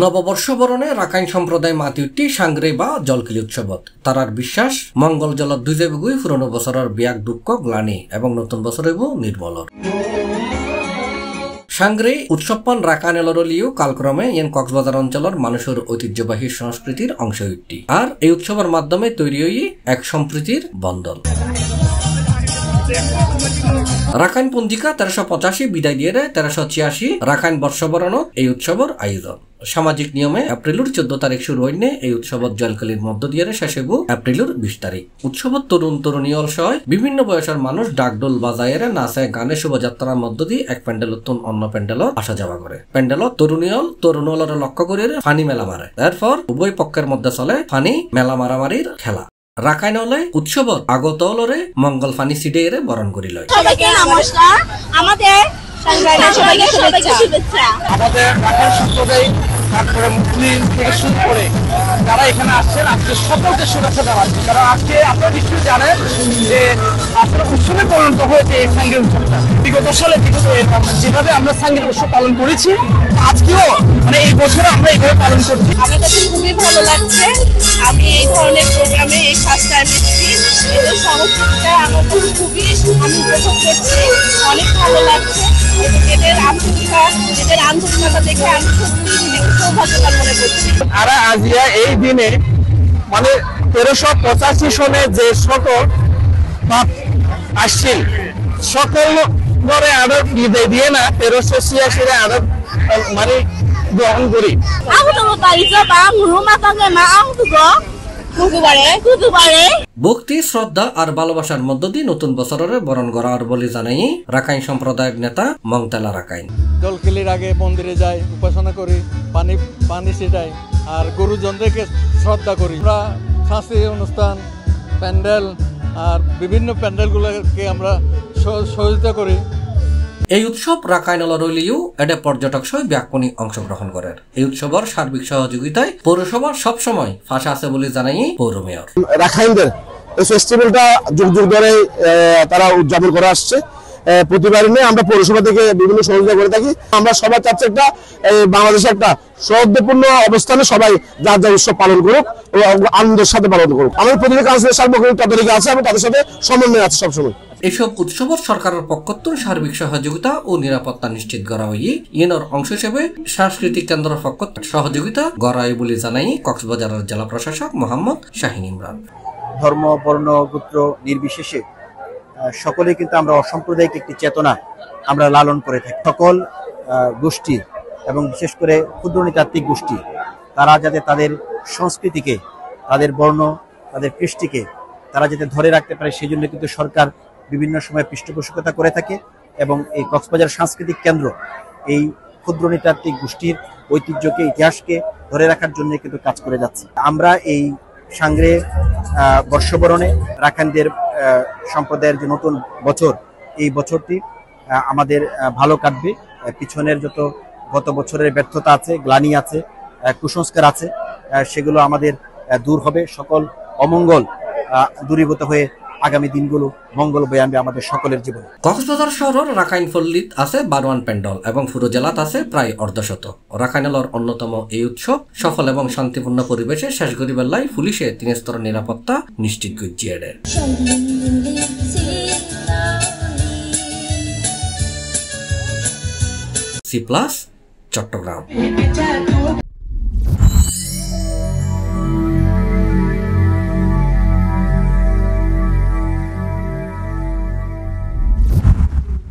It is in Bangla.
নববর্ষ বরণে রাখাইন সম্প্রদায় মাতিউটি সাংগ্রে বা জলকিলি উৎসবত তারার বিশ্বাস মঙ্গল জলত দুইজেবগুই পুরনো বছরের বিয়াক দুঃখ গ্লানি এবং নতুন বছরেব নির্মলর সাংগ্রে উৎসবপান রাকানেলরলিও কালক্রমে ইয়েন কক্সবাজার অঞ্চলের মানুষের ঐতিহ্যবাহী সংস্কৃতির অংশ একটি আর এই উৎসবের মাধ্যমে তৈরি হই এক সম্প্রীতির বন্ধন। রাখাইন পঞ্জিকা 1385 বিদায় দিয়ে 1386 রাখাইন বর্ষবরণত এই উৎসবের আয়োজন। সামাজিক নিয়মে এপ্রিলের 14 তারিখ শুরু হইনে এই উৎসবত জলকলির মধ্য দিয়ে শেষ হইব এপ্রিলের 20 তারিখ। উৎসবত তরুণ তরুণীল সহ বিভিন্ন বয়সের মানুষ ডাকডোল বাজায়ের নাচে গানে শোভাযাত্রার মধ্য দিয়ে এক প্যান্ডেলত অন্য প্যান্ডেলত আসা যাওয়া করে। প্যান্ডেলত তরুণীলরে লক্ষ্য করে ফানি মেলা মারে। এরপর উভয় পক্ষের মধ্যে চলে ফানি মেলা মারামারির খেলা। রাখাইনলে উৎসবত আগতলরে মঙ্গল ফানি সিডের বরণ করি লয়। সবাইকে নমস্কার। আমাদের সবাইকে শুভেচ্ছা। আমাদের রাখাইন সম্প্রদায় তারপরে মুসলিম থেকে শুরু করে যারা এখানে আসছেন আজকে সকলকে শুভেচ্ছা জানাচ্ছি। কারণ আজকে আপনারা নিশ্চয়ই জানেন যে আপনারা উৎসবে পরিণত হয়েছে এই সাঙ্গের উৎসবটা। বিগত সালে যেভাবে আমরা সাঙ্গের উৎসব পালন করেছি আজকেও মানে এই বছরে আমরা এইভাবে পালন করছি। আমার কাছে খুবই ভালো লাগছে। আমি এই ধরনের প্রোগ্রামে এই ফার্স্ট টাইম এসেছি। এদের সংস্কৃতিটা আমার কাছে খুবই আমি উপভোগ করছি। অনেক ভালো লাগছে। এদের আন্তরিকতা দেখে আমি সত্যি সৌভাগ্যবান মনে করছি। আর আজিয়া এই দিনে মানে 1385 সনে যে সকল আসছিল সকল ধরে আরো বিদায় দিয়ে না 1386 আরো মানে গ্রহণ করি। ভক্তি শ্রদ্ধা আর ভালোবাসার মধ্য দিয়ে নতুন বছরের বরণ করার বলে জানাই রাখাইন সম্প্রদায়ের নেতা মংতেলা রাখাইন। জলকিলির আগে মন্দিরে যাই, উপাসনা করি, পানি ছিটাই আর গুরুজনদেরকে শ্রদ্ধা করি। আমরা সাংস্কৃতিক অনুষ্ঠান প্যান্ডেল আর বিভিন্ন প্যান্ডেলগুলোকে আমরা সহযোগিতা করি। এই উৎসব রাখাইনলর হইলেও এটা পর্যটক সহ ব্যাপনী অংশগ্রহণ করেন। এই উৎসবের সার্বিক সহযোগিতায় পৌরসভার সবসময় ফাঁসা আছে বলে জানাই পৌর মেয়র। রাখাইনদের এই ফেস্টিভ্যালটা যুগ যুগ ধরে তারা উদযাপন করে আসছে। প্রতিবারই নিয়ে আমরা পৌরসভা থেকে বিভিন্ন সহযোগিতা করে থাকি। আমরা সবাই চাচ্ছি একটা বাংলাদেশে একটা সৌহার্দ্যপূর্ণ অবস্থানে সবাই যার যার উৎসব পালন করুক ও আনন্দের সাথে পালন করুক। আমাদের প্রতিটি কাউন্সিলের সার্বক্ষণিক তদারকি আছে এবং তাদের সাথে সমন্বয় আছে সবসময়। এসব উৎসবত সরকারের পক্ষত্তর সার্বিক সহযোগিতা ও নিরাপত্তা নিশ্চিত করা হয়ে ইয়েনর অংশ হিসেবে সাংস্কৃতিক কেন্দ্রের পক্ষ সহযোগিতা করা হয় বলে জানাই কক্সবাজারের জেলা প্রশাসক মোহাম্মদ শাহিন ইমরান। ধর্ম বর্ণ গোত্র নির্বিশেষে সকলেই কিন্তু আমরা অসাম্প্রদায়িক একটি চেতনা আমরা লালন করে থাকি। সকল গোষ্ঠী এবং বিশেষ করে ক্ষুদ্র নৃতাত্ত্বিক গোষ্ঠী তারা যাতে তাদের সংস্কৃতিকে, তাদের বর্ণ, তাদের কৃষ্টিকে তারা যাতে ধরে রাখতে পারে সেই জন্য কিন্তু সরকার বিভিন্ন সময় পৃষ্ঠপোষকতা করে থাকে এবং এই কক্সবাজার সাংস্কৃতিক কেন্দ্র এই ক্ষুদ্র নৃতাত্ত্বিক গোষ্ঠীর ঐতিহ্যকে, ইতিহাসকে ধরে রাখার জন্য কিন্তু কাজ করে যাচ্ছে। আমরা এই সাংগ্রে বর্ষবরণে রাখাইনদের সম্প্রদায়ের যে নতুন বছর, এই বছরটি আমাদের ভালো কাটবে। পিছনের যত গত বছরের ব্যর্থতা আছে, গ্লানি আছে, কুসংস্কার আছে, সেগুলো আমাদের দূর হবে। সকল অমঙ্গল দূরীভূত হয়ে আগামী দিনগুলো মঙ্গল বয়ে আনবে আমাদের সকলের জীবনে। কক্সবাজার শহরের রাখাইন পল্লীত আছে 12 প্যান্ডল এবং পুরো জেলাত আছে প্রায় অর্ধশত। রাখাইনলর অন্যতম এই উৎসব সফল এবং শান্তিপূর্ণ পরিবেশে শেষ করিবেলাই পুলিশে 3 স্তরের নিরাপত্তা নিশ্চিত করছে। C+ চট্টগ্রাম।